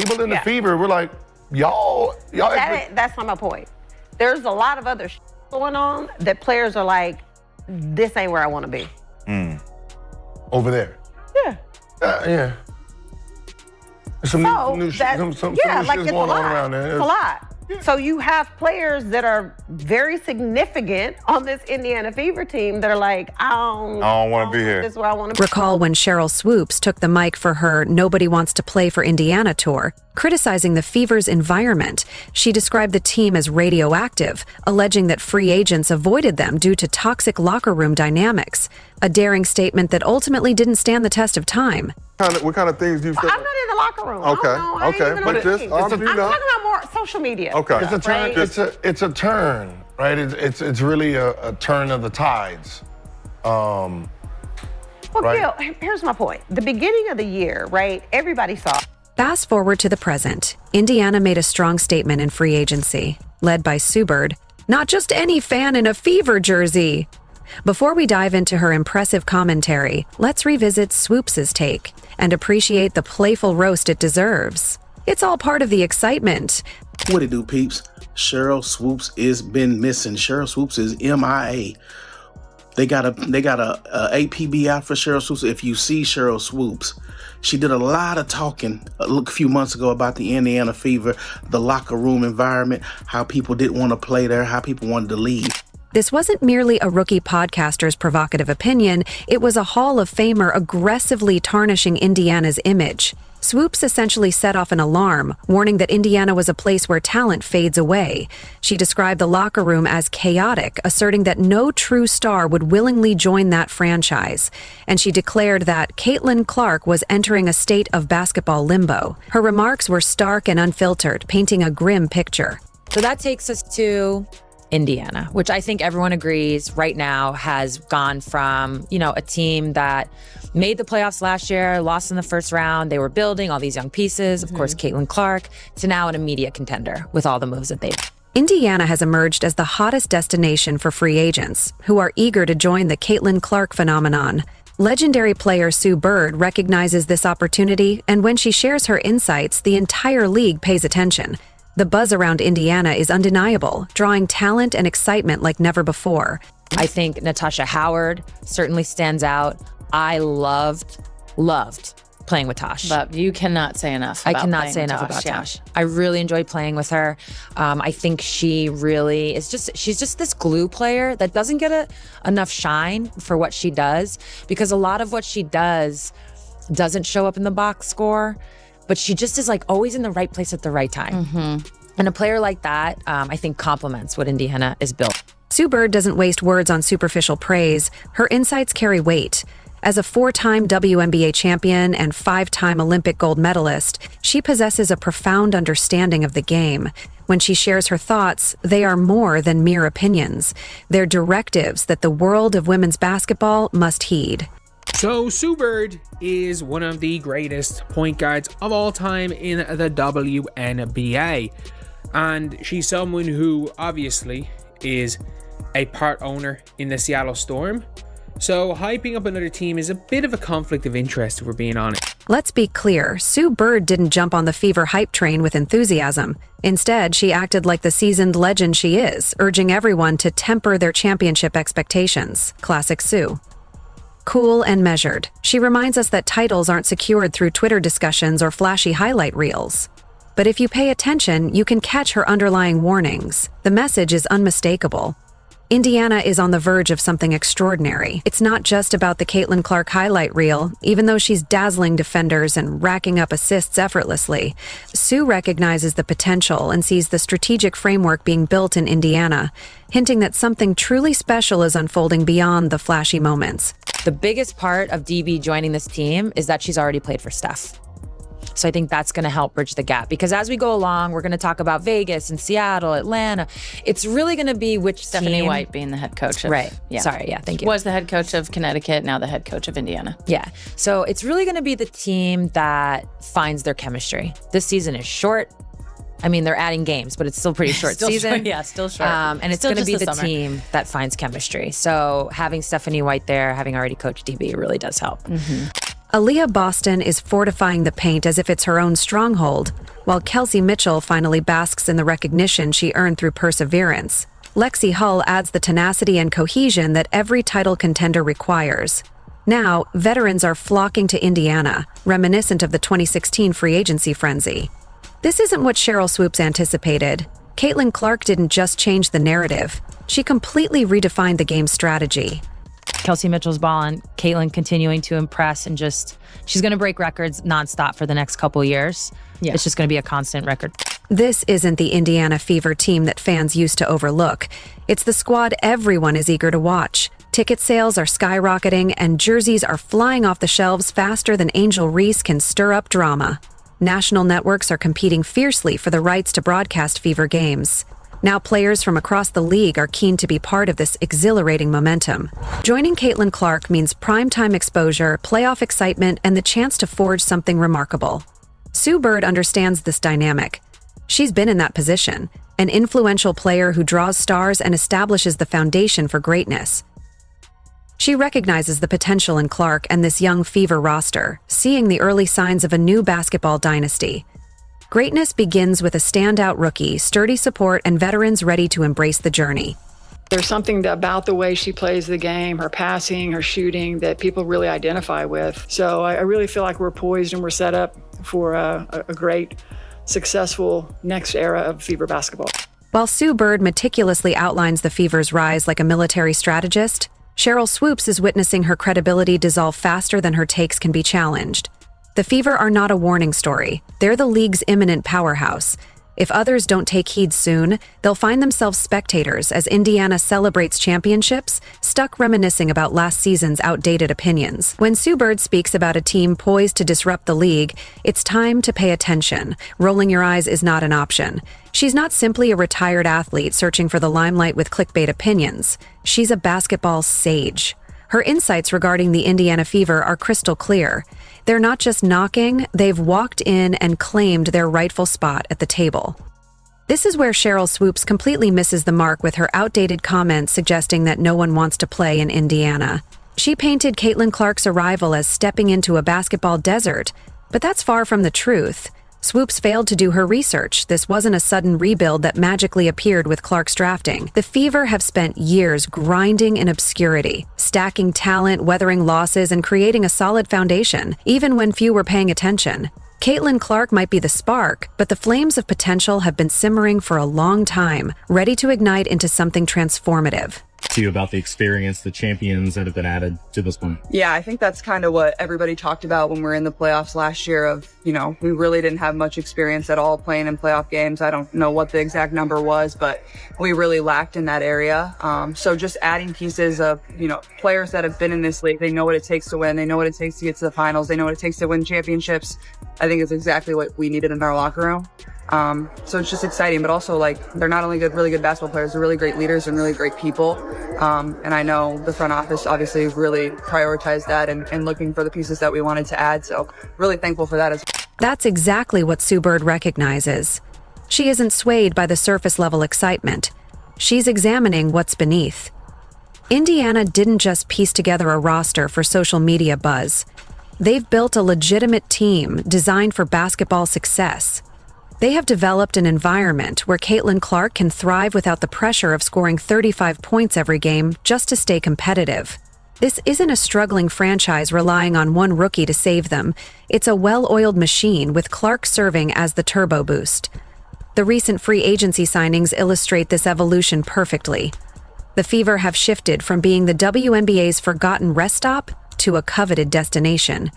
People in the Fever were like, y'all. That's not my point. There's a lot of other going on that players are like, this ain't where I want to be. Over there. Yeah. Yeah. Some new shit going on around there. It's a lot. Yeah. So you have players that are very significant on this Indiana Fever team that are like, I don't want to be here. This is where I want to be. Recall when Cheryl Swoopes took the mic for her Nobody Wants to Play for Indiana tour, criticizing the Fever's environment. She described the team as radioactive, alleging that free agents avoided them due to toxic locker room dynamics, a daring statement that ultimately didn't stand the test of time. What kind of things do you say? I'm not in the locker room. Okay, I'm talking about more social media. Okay. It's a turn. Right? It's a turn, right? It's really a turn of the tides. Well, right? Gil, here's my point. The beginning of the year, right? Everybody saw. Fast forward to the present. Indiana made a strong statement in free agency, led by Sue Bird, not just any fan in a Fever jersey. Before we dive into her impressive commentary, let's revisit Swoopes' take and appreciate the playful roast it deserves. It's all part of the excitement. What it do, peeps? Cheryl Swoopes is been missing. Cheryl Swoopes is MIA. They got a APB out for Cheryl Swoopes. If you see Cheryl Swoopes, she did a lot of talking a few months ago about the Indiana Fever, the locker room environment, how people didn't want to play there, how people wanted to leave. This wasn't merely a rookie podcaster's provocative opinion, it was a Hall of Famer aggressively tarnishing Indiana's image. Swoopes essentially set off an alarm, warning that Indiana was a place where talent fades away. She described the locker room as chaotic, asserting that no true star would willingly join that franchise. And she declared that Caitlin Clark was entering a state of basketball limbo. Her remarks were stark and unfiltered, painting a grim picture. So that takes us to Indiana, which I think everyone agrees right now has gone from, a team that made the playoffs last year, lost in the first round. They were building all these young pieces, of course, Caitlin Clark, to now an immediate contender with all the moves that they've. Indiana has emerged as the hottest destination for free agents who are eager to join the Caitlin Clark phenomenon. Legendary player Sue Bird recognizes this opportunity, and when she shares her insights, the entire league pays attention. The buzz around Indiana is undeniable, drawing talent and excitement like never before. I think Natasha Howard certainly stands out. I loved playing with Tosh. But you cannot say enough about Tosh. I really enjoyed playing with her. I think she really is she's just this glue player that doesn't get enough shine for what she does, because a lot of what she does doesn't show up in the box score. But she just is always in the right place at the right time. And a player like that, I think, complements what Indiana is built. Sue Bird doesn't waste words on superficial praise. Her insights carry weight. As a 4-time WNBA champion and 5-time Olympic gold medalist, she possesses a profound understanding of the game. When she shares her thoughts, they are more than mere opinions. They're directives that the world of women's basketball must heed. So Sue Bird is one of the greatest point guards of all time in the WNBA, and she's someone who obviously is a part owner in the Seattle Storm. So hyping up another team is a bit of a conflict of interest, if we're being honest. Let's be clear, Sue Bird didn't jump on the Fever hype train with enthusiasm. Instead, she acted like the seasoned legend she is, urging everyone to temper their championship expectations. Classic Sue. Cool and measured, she reminds us that titles aren't secured through Twitter discussions or flashy highlight reels. But if you pay attention, you can catch her underlying warnings. The message is unmistakable. Indiana is on the verge of something extraordinary. It's not just about the Caitlin Clark highlight reel. Even though she's dazzling defenders and racking up assists effortlessly, Sue recognizes the potential and sees the strategic framework being built in Indiana, hinting that something truly special is unfolding beyond the flashy moments. The biggest part of DB joining this team is that she's already played for Steph. So I think that's going to help bridge the gap, because as we go along, we're going to talk about Vegas and Seattle, Atlanta. It's really going to be which Stephanie team. White being the head coach of, right. Yeah. Sorry. Yeah. Thank you. Was the head coach of Connecticut, now the head coach of Indiana. Yeah. So it's really going to be the team that finds their chemistry. This season is short. I mean, they're adding games, but it's still pretty short season. Short, yeah, still short. And it's going to be the team that finds chemistry. So having Stephanie White there, having already coached DB, really does help. Aaliyah Boston is fortifying the paint as if it's her own stronghold. while Kelsey Mitchell finally basks in the recognition she earned through perseverance. Lexi Hull adds the tenacity and cohesion that every title contender requires. Now, veterans are flocking to Indiana, reminiscent of the 2016 free agency frenzy. This isn't what Cheryl Swoopes anticipated. Caitlin Clark didn't just change the narrative. She completely redefined the game's strategy. Kelsey Mitchell's balling, Caitlin continuing to impress, and she's going to break records nonstop for the next couple years. Yeah. It's just going to be a constant record. This isn't the Indiana Fever team that fans used to overlook. It's the squad everyone is eager to watch. Ticket sales are skyrocketing, and jerseys are flying off the shelves faster than Angel Reese can stir up drama. National networks are competing fiercely for the rights to broadcast Fever games. Now players from across the league are keen to be part of this exhilarating momentum. Joining Caitlin Clark means primetime exposure, playoff excitement, and the chance to forge something remarkable. Sue Bird understands this dynamic. She's been in that position, an influential player who draws stars and establishes the foundation for greatness. She recognizes the potential in Clark and this young Fever roster, seeing the early signs of a new basketball dynasty. Greatness begins with a standout rookie, sturdy support, and veterans ready to embrace the journey. There's something about the way she plays the game, her passing, her shooting, that people really identify with. So I really feel like we're poised and we're set up for a great, successful next era of Fever basketball. While Sue Bird meticulously outlines the Fever's rise like a military strategist, Cheryl Swoopes is witnessing her credibility dissolve faster than her takes can be challenged. The Fever are not a warning story. They're the league's imminent powerhouse. If others don't take heed soon, they'll find themselves spectators as Indiana celebrates championships, stuck reminiscing about last season's outdated opinions. When Sue Bird speaks about a team poised to disrupt the league, it's time to pay attention. Rolling your eyes is not an option. She's not simply a retired athlete searching for the limelight with clickbait opinions. She's a basketball sage. Her insights regarding the Indiana Fever are crystal clear. They're not just knocking, they've walked in and claimed their rightful spot at the table. This is where Cheryl Swoopes completely misses the mark with her outdated comments suggesting that no one wants to play in Indiana. She painted Caitlin Clark's arrival as stepping into a basketball desert, but that's far from the truth. Swoopes failed to do her research. This wasn't a sudden rebuild that magically appeared with Clark's drafting. The Fever have spent years grinding in obscurity, stacking talent, weathering losses, and creating a solid foundation, even when few were paying attention. Caitlin Clark might be the spark, but the flames of potential have been simmering for a long time, ready to ignite into something transformative. To you about the experience, the champions that have been added to this one. Yeah, I think that's kind of what everybody talked about when we were in the playoffs last year of, we really didn't have much experience at all playing in playoff games. I don't know what the exact number was, but we really lacked in that area. So just adding pieces of, players that have been in this league, they know what it takes to win. They know what it takes to get to the finals. They know what it takes to win championships. I think it's exactly what we needed in our locker room. So it's just exciting, but also they're not only really good basketball players, they're really great leaders and really great people. And I know the front office obviously really prioritized that and looking for the pieces that we wanted to add. So really thankful for that as well. That's exactly what Sue Bird recognizes. She isn't swayed by the surface level excitement. She's examining what's beneath. Indiana didn't just piece together a roster for social media buzz. They've built a legitimate team designed for basketball success. They have developed an environment where Caitlin Clark can thrive without the pressure of scoring 35 points every game just to stay competitive. This isn't a struggling franchise relying on one rookie to save them. It's a well-oiled machine with Clark serving as the turbo boost. The recent free agency signings illustrate this evolution perfectly. The Fever have shifted from being the WNBA's forgotten rest stop to a coveted destination.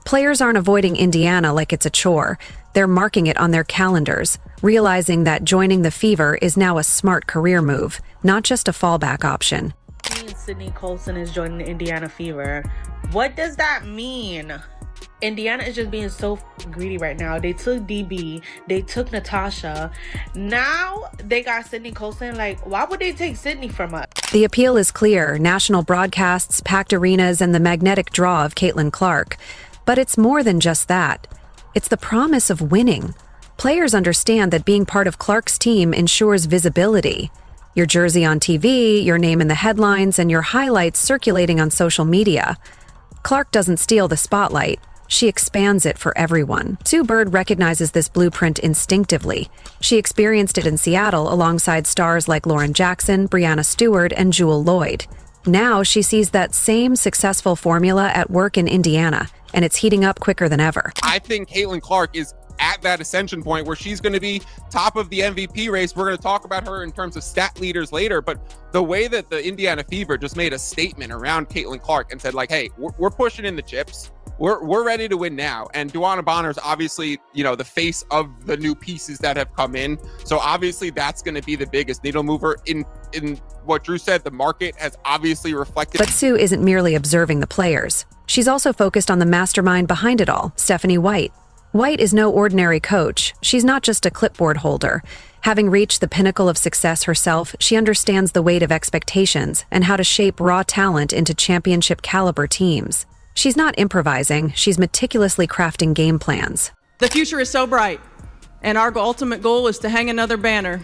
Players aren't avoiding Indiana like it's a chore. They're marking it on their calendars, realizing that joining the Fever is now a smart career move, not just a fallback option. Sydney Colson is joining the Indiana Fever. What does that mean? Indiana is just being so greedy right now. They took DB, they took Natasha. Now they got Sydney Colson. Why would they take Sydney from us? The appeal is clear: national broadcasts, packed arenas, and the magnetic draw of Caitlin Clark. But it's more than just that. It's the promise of winning. Players understand that being part of Clark's team ensures visibility. Your jersey on TV, your name in the headlines, and your highlights circulating on social media. Clark doesn't steal the spotlight. she expands it for everyone. Sue Bird recognizes this blueprint instinctively. She experienced it in Seattle alongside stars like Lauren Jackson, Brianna Stewart, and Jewel Lloyd. Now she sees that same successful formula at work in Indiana, and it's heating up quicker than ever. I think Caitlin Clark is at that ascension point where she's going to be top of the MVP race. We're going to talk about her in terms of stat leaders later, but the way that the Indiana Fever just made a statement around Caitlin Clark and said like, hey, we're pushing in the chips. We're ready to win now. And DeWanna Bonner's obviously, the face of the new pieces that have come in. So obviously that's going to be the biggest needle mover in what Drew said. The market has obviously reflected. But Sue isn't merely observing the players. She's also focused on the mastermind behind it all, Stephanie White. White is no ordinary coach. She's not just a clipboard holder. Having reached the pinnacle of success herself, she understands the weight of expectations and how to shape raw talent into championship caliber teams. She's not improvising, she's meticulously crafting game plans. The future is so bright, and our ultimate goal is to hang another banner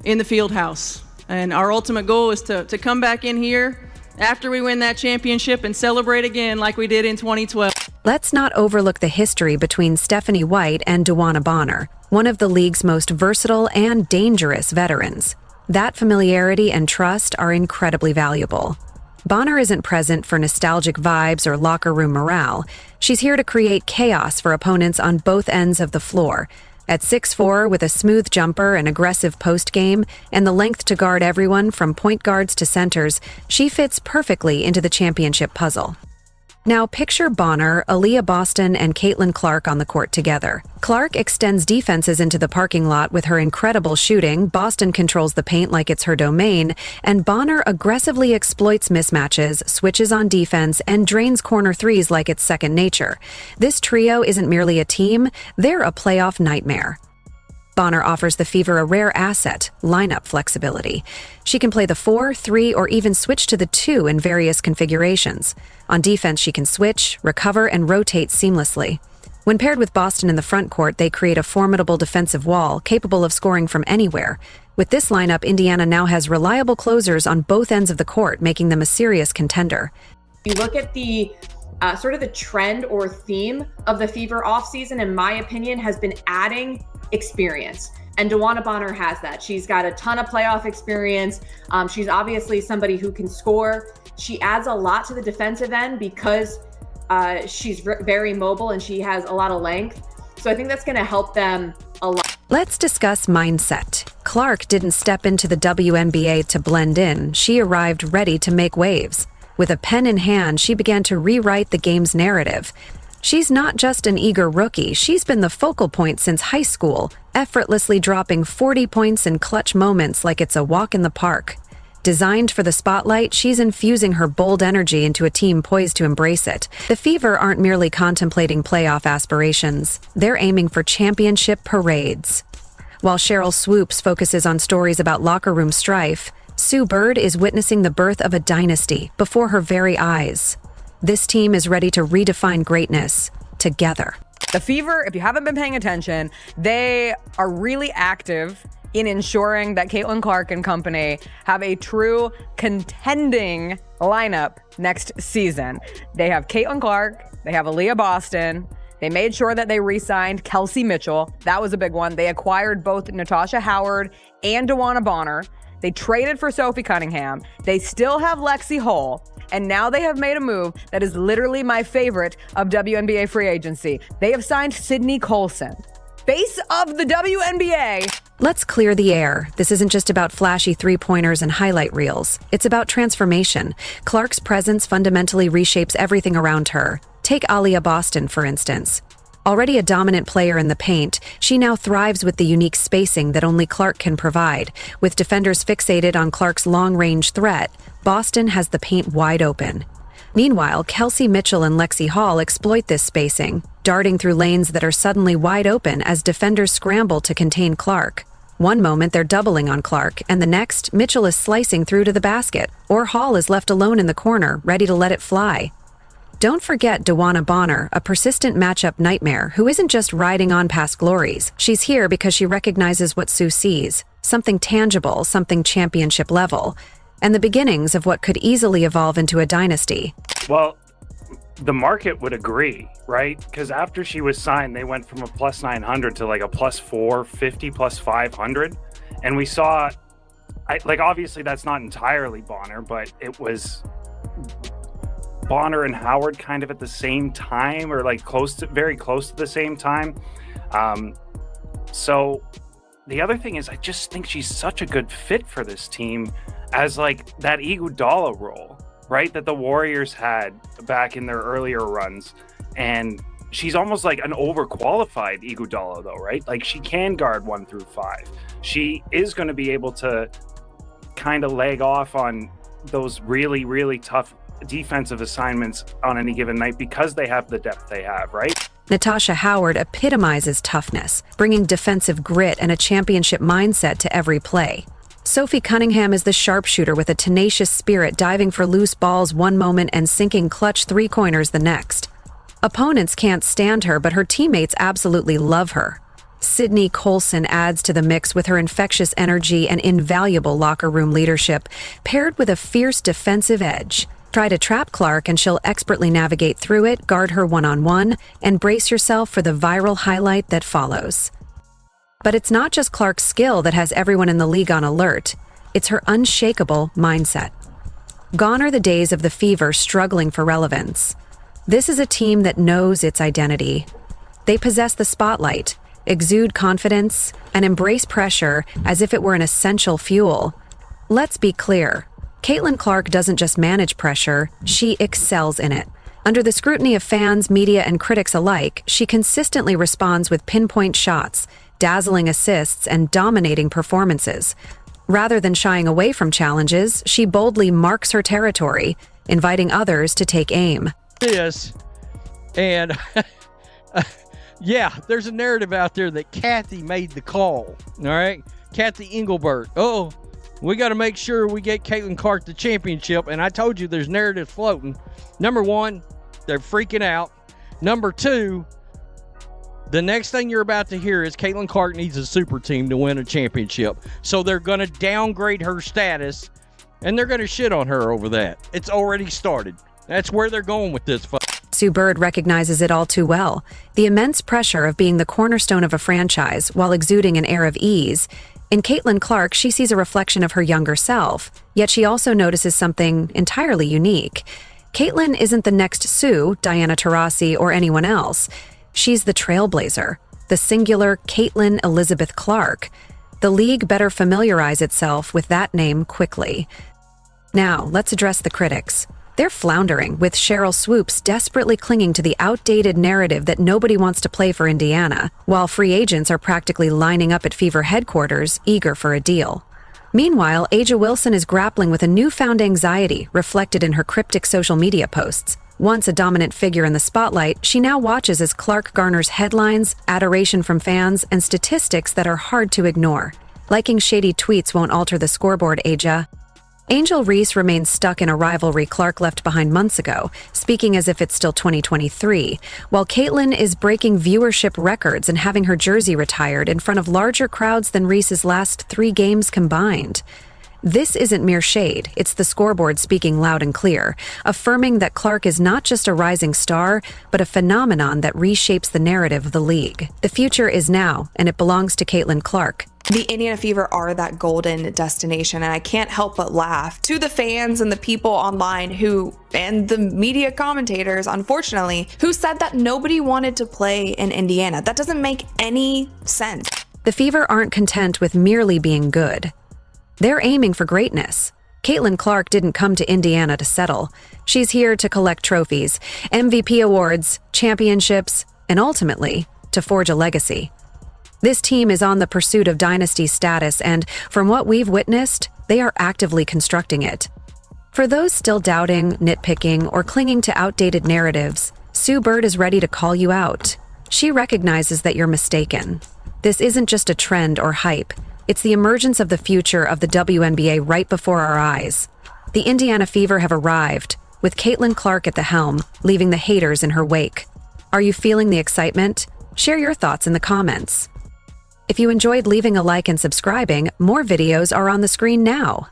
in the field house. And our ultimate goal is to come back in here after we win that championship and celebrate again like we did in 2012. Let's not overlook the history between Stephanie White and DeWanna Bonner, one of the league's most versatile and dangerous veterans. That familiarity and trust are incredibly valuable. Bonner isn't present for nostalgic vibes or locker room morale. She's here to create chaos for opponents on both ends of the floor. At 6'4", with a smooth jumper and aggressive post game, and the length to guard everyone from point guards to centers, she fits perfectly into the championship puzzle. Now picture Bonner, Aaliyah Boston, and Caitlin Clark on the court together. Clark extends defenses into the parking lot with her incredible shooting, Boston controls the paint like it's her domain, and Bonner aggressively exploits mismatches, switches on defense, and drains corner threes like it's second nature. This trio isn't merely a team, they're a playoff nightmare. Bonner offers the Fever a rare asset, lineup flexibility. She can play the 4, 3, or even switch to the 2 in various configurations. On defense, she can switch, recover, and rotate seamlessly. When paired with Boston in the front court, they create a formidable defensive wall capable of scoring from anywhere. With this lineup, Indiana now has reliable closers on both ends of the court, making them a serious contender. You look at the sort of the trend or theme of the Fever offseason, in my opinion, has been adding experience. And DeWanna Bonner has that. She's got a ton of playoff experience. She's obviously somebody who can score. She adds a lot to the defensive end because she's very mobile and she has a lot of length. So I think that's going to help them a lot. Let's discuss mindset. Clark didn't step into the WNBA to blend in. She arrived ready to make waves. With a pen in hand, she began to rewrite the game's narrative. She's not just an eager rookie, she's been the focal point since high school, effortlessly dropping 40 points in clutch moments like it's a walk in the park. Designed for the spotlight, she's infusing her bold energy into a team poised to embrace it. The Fever aren't merely contemplating playoff aspirations, they're aiming for championship parades. While Cheryl Swoopes focuses on stories about locker room strife, Sue Bird is witnessing the birth of a dynasty before her very eyes. This team is ready to redefine greatness together. The Fever, if you haven't been paying attention, they are really active in ensuring that Caitlin Clark and company have a true contending lineup next season. They have Caitlin Clark, they have Aaliyah Boston, they made sure that they re-signed Kelsey Mitchell. That was a big one. They acquired both Natasha Howard and DeWanna Bonner. They traded for Sophie Cunningham. They still have Lexi Hull. And now they have made a move that is literally my favorite of WNBA free agency. They have signed Sydney Colson, face of the WNBA. Let's clear the air. This isn't just about flashy three-pointers and highlight reels. It's about transformation. Clark's presence fundamentally reshapes everything around her. Take Aaliyah Boston, for instance. Already a dominant player in the paint, she now thrives with the unique spacing that only Clark can provide. With defenders fixated on Clark's long-range threat, Boston has the paint wide open. Meanwhile, Kelsey Mitchell and Lexi Hall exploit this spacing, darting through lanes that are suddenly wide open as defenders scramble to contain Clark. One moment they're doubling on Clark, and the next, Mitchell is slicing through to the basket, or Hall is left alone in the corner, ready to let it fly. Don't forget DeWanna Bonner, a persistent matchup nightmare who isn't just riding on past glories. She's here because she recognizes what Sue sees, something tangible, something championship level, and the beginnings of what could easily evolve into a dynasty. Well, the market would agree, right? Because after she was signed, they went from a plus 900 to like a plus 450, plus 500. And we saw, obviously that's not entirely Bonner, but it was Bonner and Howard kind of at the same time, or like very close to the same time. So the other thing is, I just think she's such a good fit for this team as like that Iguodala role, right? That the Warriors had back in their earlier runs. And she's almost like an overqualified Iguodala though, right? Like she can guard 1 through 5. She is going to be able to kind of leg off on those really, really tough defensive assignments on any given night because they have the depth they have, right? Natasha Howard epitomizes toughness, bringing defensive grit and a championship mindset to every play. Sophie Cunningham is the sharpshooter with a tenacious spirit, diving for loose balls one moment and sinking clutch three-pointers the next. Opponents can't stand her, but her teammates absolutely love her. Sydney Colson adds to the mix with her infectious energy and invaluable locker room leadership, paired with a fierce defensive edge. Try to trap Clark and she'll expertly navigate through it, guard her one-on-one, and brace yourself for the viral highlight that follows. But it's not just Clark's skill that has everyone in the league on alert. It's her unshakable mindset. Gone are the days of the Fever struggling for relevance. This is a team that knows its identity. They possess the spotlight, exude confidence, and embrace pressure as if it were an essential fuel. Let's be clear. Caitlin Clark doesn't just manage pressure, she excels in it. Under the scrutiny of fans, media, and critics alike, she consistently responds with pinpoint shots, dazzling assists, and dominating performances. Rather than shying away from challenges, she boldly marks her territory, inviting others to take aim. And yeah, there's a narrative out there that Kathy made the call. All right, Kathy Engelbert. Oh, we got to make sure we get Caitlin Clark the championship. And I told you there's narrative floating. Number one, they're freaking out. Number two, the next thing you're about to hear is Caitlin Clark needs a super team to win a championship. So they're going to downgrade her status, and they're going to shit on her over that. It's already started. That's where they're going with this. Sue Bird recognizes it all too well. The immense pressure of being the cornerstone of a franchise while exuding an air of ease. In Caitlin Clark, she sees a reflection of her younger self, yet she also notices something entirely unique. Caitlin isn't the next Sue, Diana Taurasi, or anyone else. She's the trailblazer, the singular Caitlin Elizabeth Clark. The league better familiarize itself with that name quickly. Now, let's address the critics. They're floundering, with Cheryl Swoopes desperately clinging to the outdated narrative that nobody wants to play for Indiana, while free agents are practically lining up at Fever headquarters, eager for a deal. Meanwhile, Aja Wilson is grappling with a newfound anxiety reflected in her cryptic social media posts. Once a dominant figure in the spotlight, she now watches as Clark garners headlines, adoration from fans, and statistics that are hard to ignore. Liking shady tweets won't alter the scoreboard, Aja. Angel Reese remains stuck in a rivalry Clark left behind months ago, speaking as if it's still 2023, while Caitlin is breaking viewership records and having her jersey retired in front of larger crowds than Reese's last 3 games combined. This isn't mere shade, it's the scoreboard speaking loud and clear, affirming that Clark is not just a rising star, but a phenomenon that reshapes the narrative of the league. The future is now, and it belongs to Caitlin Clark. The Indiana Fever are that golden destination, and I can't help but laugh to the fans and the people online and the media commentators, unfortunately, who said that nobody wanted to play in Indiana. That doesn't make any sense. The Fever aren't content with merely being good. They're aiming for greatness. Caitlin Clark didn't come to Indiana to settle. She's here to collect trophies, MVP awards, championships, and ultimately, to forge a legacy. This team is on the pursuit of dynasty status, and from what we've witnessed, they are actively constructing it. For those still doubting, nitpicking, or clinging to outdated narratives, Sue Bird is ready to call you out. She recognizes that you're mistaken. This isn't just a trend or hype. It's the emergence of the future of the WNBA right before our eyes. The Indiana Fever have arrived, with Caitlin Clark at the helm, leaving the haters in her wake. Are you feeling the excitement? Share your thoughts in the comments. If you enjoyed leaving a like and subscribing, more videos are on the screen now.